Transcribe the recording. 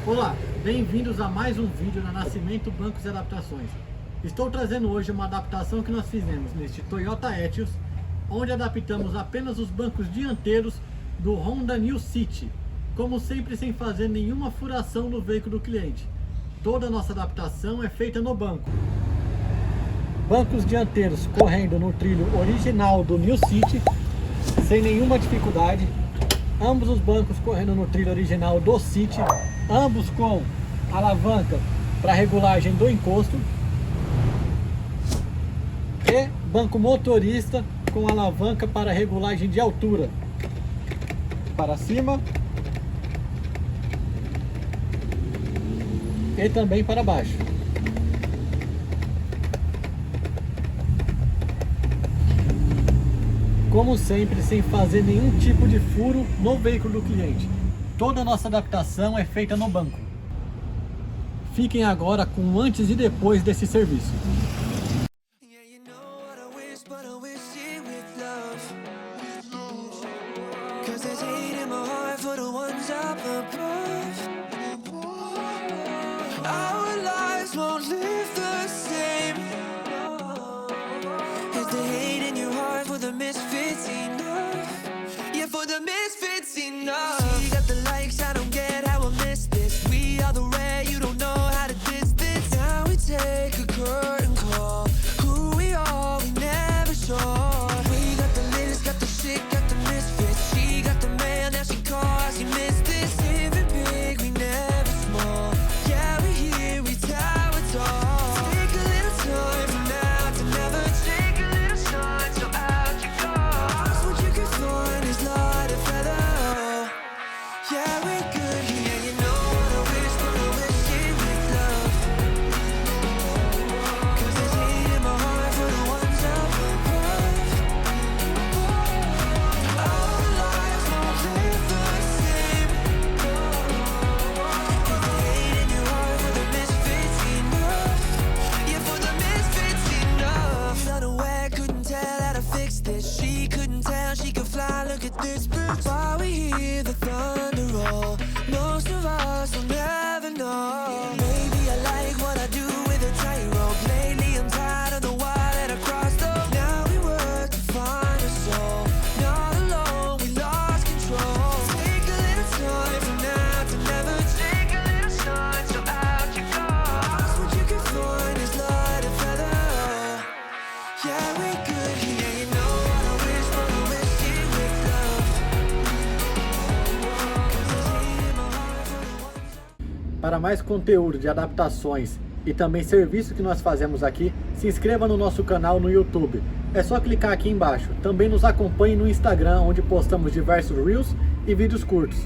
Olá, bem-vindos a mais um vídeo da Nascimento, Bancos e Adaptações. Estou trazendo hoje uma adaptação que nós fizemos neste Toyota Etios, onde adaptamos apenas os bancos dianteiros do Honda New City, como sempre sem fazer nenhuma furação no veículo do cliente. Toda a nossa adaptação é feita no banco. Bancos dianteiros correndo no trilho original do New City, sem nenhuma dificuldade. Ambos os bancos correndo no trilho original do City, ambos com alavanca para regulagem do encosto. E banco motorista com alavanca para regulagem de altura, para cima e também para baixo. Como sempre, sem fazer nenhum tipo de furo no veículo do cliente. Toda a nossa adaptação é feita no banco. Fiquem agora com o antes e depois desse serviço. The Misfits enough. Yeah, for the Misfits enough. You got the likes, I don't get how I missed this. We are the rare, you don't know how to distance. Now we take a curtain call. Who we are, we never saw. We got the latest, got the shit, got the Misfits. She got the mail, now she calls, you missed this. Living big, we never small. Yeah, we here, we tower tall. Take a little time from now to never. Take a little shine, so this bitch. While we hear the thunder roll, most of us will never know. Maybe I like what I do with a tightrope. Lately I'm tired of the wire that I crossed up. Now we work to find a soul. Not alone, we lost control. Take a little time from now to never. Take a little shine, so out you go. Cause what you can find is light and feather. Yeah, we good, yeah, you know what I wish, but I wish it with love. Para mais conteúdo de adaptações e também serviço que nós fazemos aqui, se inscreva no nosso canal no YouTube. É só clicar aqui embaixo. Também nos acompanhe no Instagram, onde postamos diversos Reels e vídeos curtos.